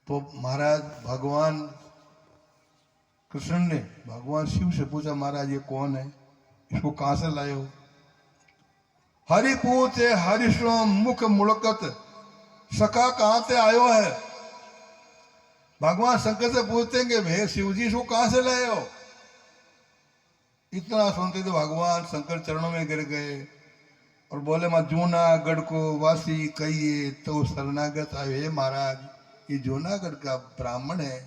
तो महाराज भगवान कृष्ण ने भगवान शिव से पूछा, महाराज ये कौन है, इसको कहां से लाए हो? हरि पूछे हरिश्रो मुख मुड़कत, सखा कहां से आयो है? भगवान शंकर से पूछते हैं कि भे शिव जी इसको कहां से लाए हो? इतना सुनते तो भगवान शंकर चरणों में गिर गए और बोले, मैं जूनागढ़ को वासी कहिए तो शरणागत आए। हे महाराज, ये जूनागढ़ का ब्राह्मण है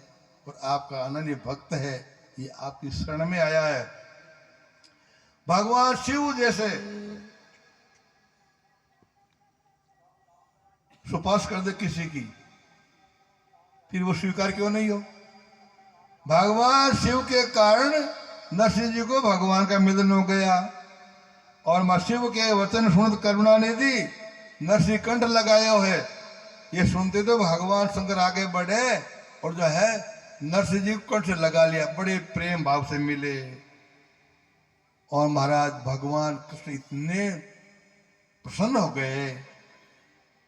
और आपका अनन्य भक्त है, ये आपकी शरण में आया है। भगवान शिव जैसे सुपास कर दे किसी की, फिर वो स्वीकार क्यों नहीं हो? भगवान शिव के कारण नरसिंह जी को भगवान का मिलन हो गया और मां शिव के वचन सुन करुणा निधि नरसिंह कंठ लगाए है। ये सुनते तो भगवान शंकर आगे बढ़े और जो है नरसिंह जी को कंठ से लगा लिया, बड़े प्रेम भाव से मिले। और महाराज भगवान कृष्ण इतने प्रसन्न हो गए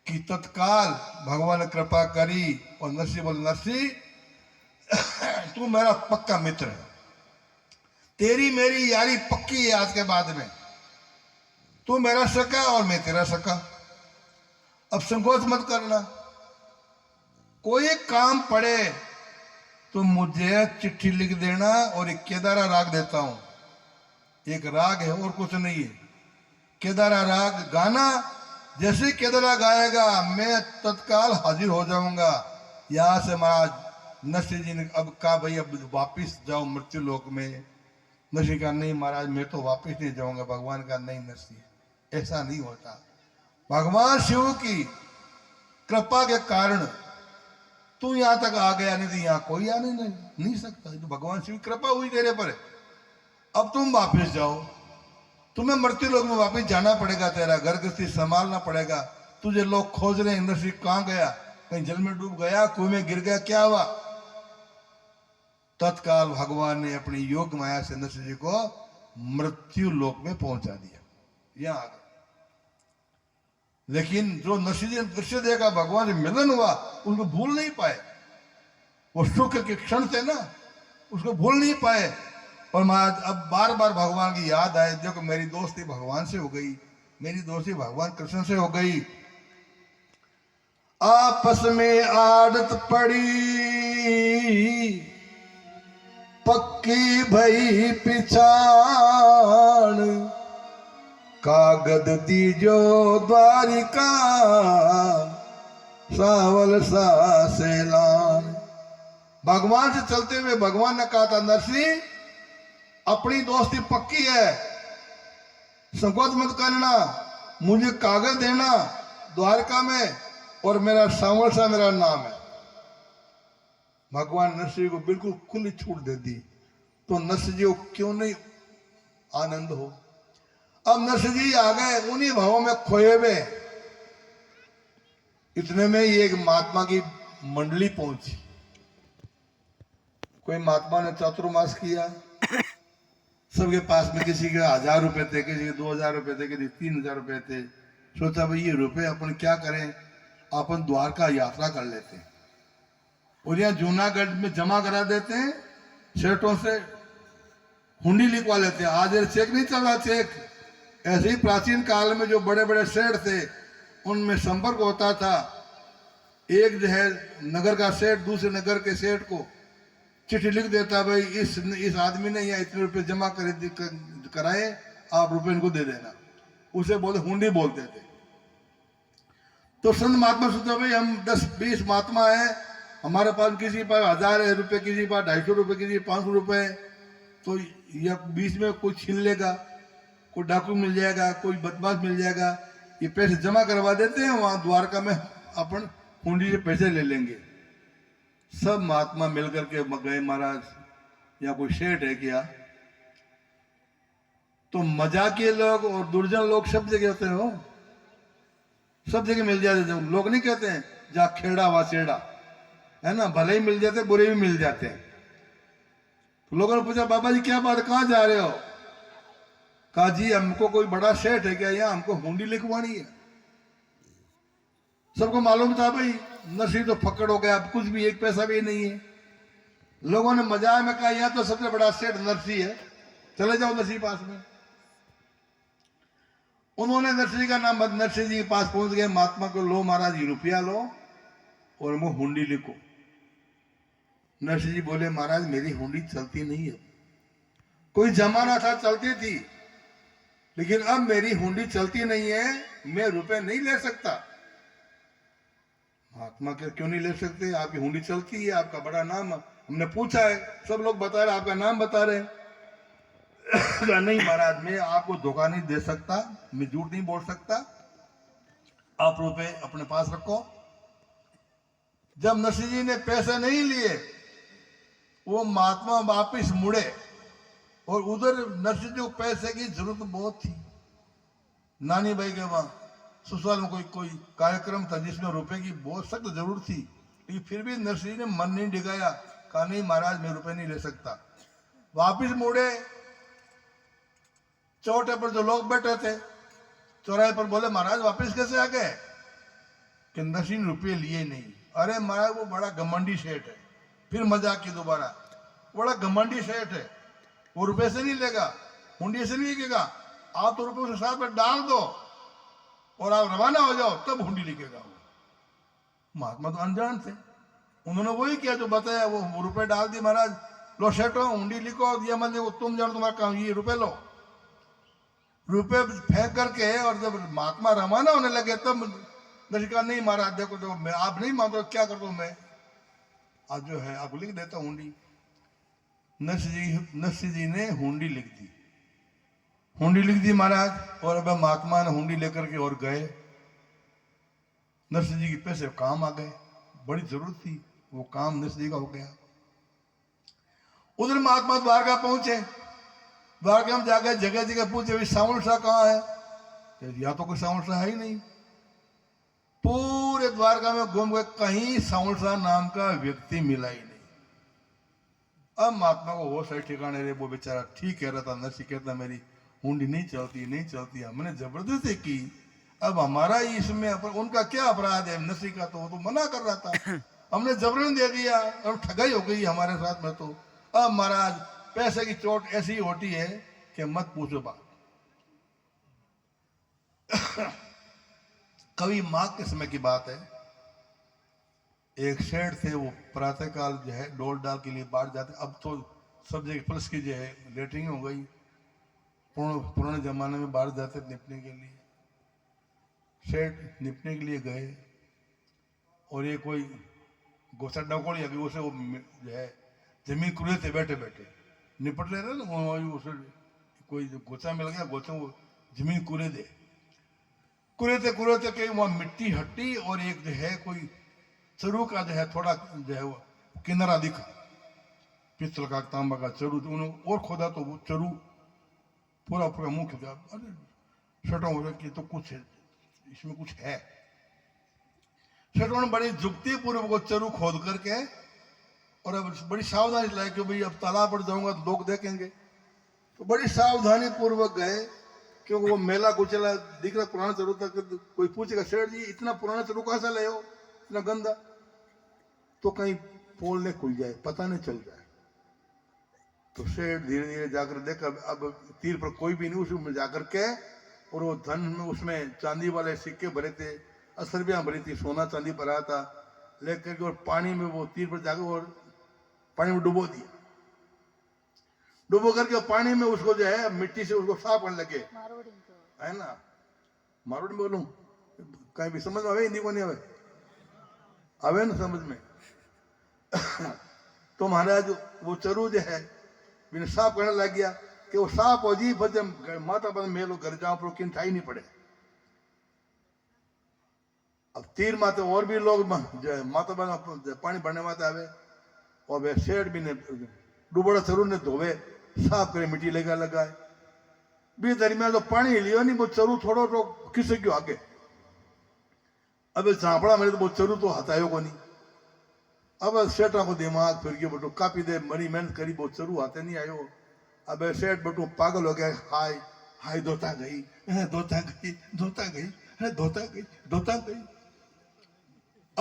कि तत्काल भगवान ने कृपा करी और नरसिंह बोले, नरसिंह तू मेरा पक्का मित्र है, तेरी मेरी यारी पक्की है आज के बाद में, तू मेरा सका और मैं तेरा सका। अब संकोच मत करना, कोई काम पड़े तो मुझे चिट्ठी लिख देना और एक केदारा राग देता हूं, एक राग है और कुछ नहीं है। केदारा राग गाना, जैसे ही केदारा गाएगा मैं तत्काल हाजिर हो जाऊंगा। यहां से महाराज नरसिंह जी ने अब कहा, भाई अब वापिस जाओ मृत्यु लोक में। नरसिंह का नहीं महाराज, मैं तो वापिस नहीं जाऊंगा। भगवान का नहीं नरसिंह, ऐसा नहीं होता। भगवान शिव की कृपा के कारण तू यहां तक आ गया, नहीं तो यहां कोई आने नहीं सकता। तो भगवान शिव की कृपा हुई तेरे पर। अब तुम वापिस जाओ, तुम्हें मृत्यु लोक में वापिस जाना पड़ेगा, तेरा घर गृहस्थी संभालना पड़ेगा। तुझे लोग खोज रहे हैं, नरसिंह कहां गया, कहीं जल में डूब गया, कुएं में गिर गया, क्या हुआ? तत्काल भगवान ने अपनी योग माया से नरसिंह जी को मृत्यु लोक में पहुंचा दिया, यहां आ गए। लेकिन जो नरसिंह जी ने दृश्य देखा, भगवान से मिलन हुआ, उनको भूल नहीं पाए। वो सुख के क्षण थे ना, उसको भूल नहीं पाए। और महाराज अब बार बार भगवान की याद आए, देखो मेरी दोस्ती भगवान से हो गई, मेरी दोस्ती भगवान कृष्ण से हो गई। आपस में आदत पड़ी पक्की भई पिछाड़, कागद दीजो द्वारिका सावल सा सेलान। भगवान से चलते हुए भगवान ने कहा था, नरसिंह अपनी दोस्ती पक्की है, संकोच मत करना, मुझे कागज देना द्वारका में और मेरा सावल सा मेरा नाम है। भगवान नरसिंह को बिल्कुल खुली छूट दे दी, तो नरसिंह जी को क्यों नहीं आनंद हो। अब नरसिंह जी आ गए उन्हीं भावों में खोए हुए। इतने में ही एक महात्मा की मंडली पहुंची। कोई महात्मा ने चातुर्मास किया, सबके पास में किसी के 1000 रुपए थे, किसी के 2000 रुपए थे, किसी के 3000 रुपए थे। सोचा भाई ये रुपए अपन क्या करें, अपन द्वारका यात्रा कर लेते हैं और यहाँ जूनागढ़ में जमा करा देते हैं, सेठों से हुंडी लिखवा लेते हैं। आज चेक नहीं चल रहा, चेक ऐसे ही प्राचीन काल में जो बड़े बड़े सेठ थे उनमें संपर्क होता था। एक जो है नगर का सेठ दूसरे नगर के सेठ को चिट्ठी लिख देता, भाई इस आदमी ने यहाँ इतने रुपए जमा कराए, आप रुपए इनको दे देना। उसे बोलते हुंडी बोलते थे। तो संत महात्मा सोचा, भाई हम 10-20 महात्मा है, हमारे पास किसी के पास 1000 रुपए, किसी के पास 250 रुपए, किसी के 500 रुपए, तो यह बीच में कोई छीन लेगा, कोई डाकू मिल जाएगा, कोई बदमाश मिल जाएगा। ये पैसे जमा करवा देते हैं, वहां द्वारका में अपन हुंडी से पैसे ले लेंगे। सब महात्मा मिलकर के गए महाराज, या कोई सेठ है क्या? तो मजाकिये लोग और दुर्जन लोग सब जगह होते हो, सब जगह मिल जाते थे। लोग नहीं कहते हैं जा खेड़ा वा चेड़ा, है ना, भले ही मिल जाते, बुरे भी मिल जाते हैं। तो लोगों ने पूछा, बाबा जी क्या बात, कहां जा रहे हो? कहा जी हमको कोई बड़ा सेठ है क्या, यहाँ हमको हुंडी लिखवानी है। सबको मालूम था भाई नरसिंह तो फकड़ हो गया, अब कुछ भी एक पैसा भी नहीं है। लोगों ने मजाक में कहा यहाँ तो सबसे बड़ा सेठ नरसिंह है, चले जाओ नरसिंह पास में। उन्होंने नरसिंह का नाम नरसिंह जी के पास पहुंच गए। महात्मा को, लो महाराज ये रुपया लो और वो हुंडी लिखो। नरसिंह जी बोले महाराज मेरी हुंडी चलती नहीं है। कोई जमाना था चलती थी, लेकिन अब मेरी हुंडी चलती नहीं है, मैं रुपए नहीं ले सकता। महात्मा के क्यों नहीं ले सकते, आपकी हुंडी चलती है, आपका बड़ा नाम, हमने पूछा है, सब लोग बता रहे आपका नाम बता रहे। नहीं महाराज मैं आपको धोखा नहीं दे सकता, मैं झूठ नहीं बोल सकता, आप रुपए अपने पास रखो। जब नरसिंह जी ने पैसे नहीं लिए, वो महात्मा वापिस मुड़े और उधर नरसिंह जी को पैसे की जरूरत बहुत थी। नानी भाई के वहां ससुराल में कोई कार्यक्रम था जिसमें रुपए की बहुत सख्त जरूरत थी, लेकिन फिर भी नरसिंह जी ने मन नहीं डिगाया, कहा नहीं महाराज मैं रुपए नहीं ले सकता। वापिस मुड़े, चौटे पर जो लोग बैठे थे चौराहे पर, बोले महाराज वापिस कैसे आ गए, कि नरसिंह ने रुपये लिए नहीं। अरे महाराज वो बड़ा घमंडी सेठ है। फिर मजाक की दोबारा, बड़ा घमंडी सेठ है, वो रुपए से नहीं लेगा, हुंडी से नहीं लिखेगा, आप तो रुपये उसके साथ में डाल दो और आप रवाना हो जाओ तब हुंडी लिखेगा वो। महात्मा तो अनजान थे, उन्होंने वही किया जो बताया, वो रुपए डाल दिए। महाराज लो सेठो हुंडी लिखो, ये मत लिखो, तुम जानो तुम्हारा काम, ये रुपए लो। रुपए फेंक करके और जब महात्मा रवाना होने लगे तब कहा नहीं महाराज देखो देखो मैं आप नहीं मानते, क्या कर दो मैं आज जो है आपको लिख देता हुंडी। नरसिंह जी ने हुंडी लिख दी, हुंडी लिख दी महाराज। और अब महात्मा ने हुंडी लेकर के और गए। नरसिंह जी के पैसे काम आ गए, बड़ी जरूरत थी, वो काम नरसिंह जी का हो गया। उधर महात्मा द्वारका पहुंचे, द्वारका में जाकर जगह जगह पूछे भाई सावल शाह कहाँ है, या तो कोई सावल शाह है ही नहीं। पूरे द्वारका में घूम गए, कहीं सावल शाह नाम का व्यक्ति मिला ही नहीं। अब महात्मा को वो सही ठिकाने रहे, वो बेचारा ठीक कह रहा था। नरसिंह कहता मेरी हुंडी नहीं चलती नहीं चलती, हमने जबरदस्ती की, अब हमारा ही इसमें उनका क्या अपराध है। नरसिंह का तो वो तो मना कर रहा था, हमने जबरन दे दिया और ठगाई हो गई हमारे साथ में। तो अब महाराज पैसे की चोट ऐसी होती है कि मत पूछो बात। कभी माघ के समय की बात है, एक शेर थे, वो प्रातः काल जो है डोल डाल के लिए बाहर जाते। अब तो सब जगह प्लस की जो है लेटरिंग हो गई, पुराने जमाने में बाहर जाते निपने के लिए। शेर निपने के लिए गए और ये कोई गोसा डकोड़ी अभी उसे वो जो है जमीन कुरे थे, बैठे बैठे निपट ले रहे ना, उसे कोई गोचा मिल गया, गोचा वो जमीन कुरे थे कहीं वहां मिट्टी हट्टी और एक जो है कोई चरू का जो है थोड़ा जो है वो किनारा दिखा, पित्तल का तांबा का चरू। तो उन्होंने और खोदा तो वो चरू पूरा मुंह खिंचा। अरे शटों हो कि तो कुछ है इसमें, कुछ है। शटों ने बड़ी जुक्ति पूर्वक वो चरू खोद करके और अब बड़ी सावधानी लाए कि भाई अब तालाब पर जाऊंगा तो लोग देखेंगे, तो बड़ी सावधानी पूर्वक गए, क्योंकि वो मेला कुचला दिख रहा पुराना चरू था। कोई पूछेगा सेठ जी इतना पुराना चरू कहाँ से ले हो, इतना गंदा, तो कहीं पोल ने खुल जाए, पता नहीं चल जाए। तो सेठ धीरे धीरे जाकर देखा, अब तीर पर कोई भी नहीं, उसमें जाकर के और वो धन में उसमें चांदी वाले सिक्के भरे थे, असरबियां भरी थी, सोना चांदी भरा था, लेकर के और पानी में वो तीर पर जाकर और पानी में डुबो दिया। डुबो करके पानी में उसको जो है मिट्टी से उसको साफ करने लगे, है ना। मारोड़ी बोलूं कहीं भी समझ में आवे, हिंदी को नहीं आवे, आवे ना समझ में। तो महाराज वो चरू जो है बिना साफ करने लग गया कि वो साफ हो जी, जब माता बन मेलो घर जाओ पर किन ठाई नहीं पड़े। अब तीर माते और भी लोग माता बन पानी भरने माते आवे और वे शेर भी ने डूबड़ा चरू ने धोवे साफ करे, मिट्टी लगा लगाए। बी दरमियान जो पानी लियो नहीं वो चरू थोड़ो तो खिसक गयो आगे। अब झापड़ा मेरे तो वो चरू तो हटायो को नहीं। अब सेठा को दिमाग फिर गयो, बटू काफी देर मरी मेहनत करी, वो चरू हाथे नहीं आयो। अब सेठ बटू पागल हो गया, हाय हाय धोता गई धोता गई धोता गई धोता गई धोता गई।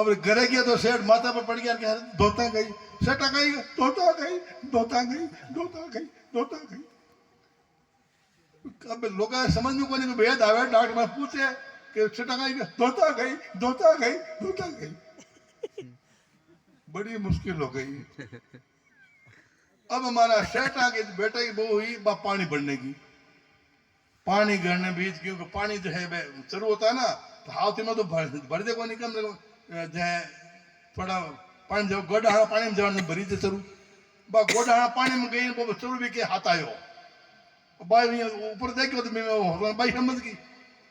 अब घरे गया तो सेठ माथा पर पड़ गया कि धोता गई, सेठ गई, धोता गई, धोता गई, धोता गई, धोता गई। अब लोग समझ में कोई भेद आवे, डॉक्टर में पूछे कि सेठ गई, धोता गई, धोता गई, धोता गई। बड़ी मुश्किल हो गई। अब हमारा सेठ आगे बेटा की बहू हुई, पानी भरने की, पानी भरने बीच, क्योंकि पानी जो है शुरू होता है ना तो हाथ में तो भर दे को निकल जो है थोड़ा पानी जो गोडाणा पानी में जवान भरी थे शुरू बा गोडाणा पानी में गई वो शुरू भी के हाथ आयो भाई ऊपर देखो तो मैं भाई समझ गई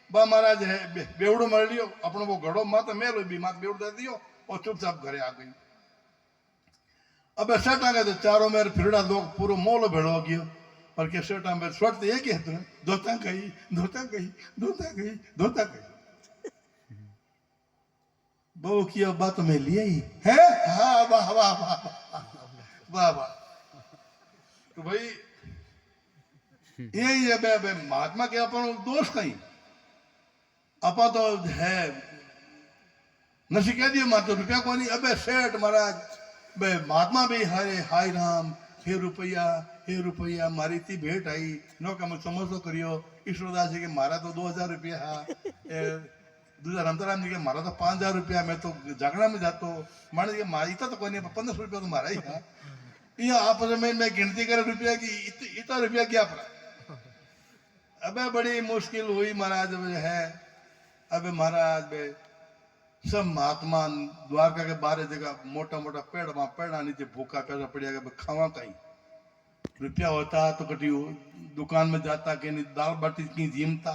बा महाराज है बेवड़ो मर लियो अपनो वो घड़ो माता मेलो भी माता बेवड़ो दे दियो और चुपचाप घरे आ गई। अब सेठ आ गए तो चारों मेरे फिरड़ा लोग पूरा मोलो भेड़ो हो गयो और के सेठ में स्वर्ट ये कहते हैं धोता गई, धोता गई, धोता गई, धोता गई। बहु की बात में लिया ही है। हाँ वाह वाह वाह वाह वाह। तो भाई यही है बे महात्मा के अपन दोष कहीं अपा तो है नशी कह दियो मातो रुपया को नहीं। अबे सेठ महाराज बे महात्मा भी हरे हाय राम हे रुपया मारी थी भेंट आई नो का मैं समझो करियो ईश्वरदास जी के मारा तो 2000 रुपया दूसरा रामताराम जी के मारा तो 5000 रुपया। मैं तो जागरण में जातो माने के मारी तो कोई नहीं 1500 रुपया तो मारा ही था। ये आपस में मैं गिनती करे रुपया की इतना रुपया क्या पड़ा। अबे बड़ी मुश्किल हुई महाराज है। अबे महाराज बे सब महात्मा द्वारका के बारे जगह मोटा मोटा पेड़ वहां पेड़ा नीचे भूखा पैसा पड़िया खावा कहीं रुपया होता तो कटी दुकान में जाता कि नहीं दाल बाटी की जीमता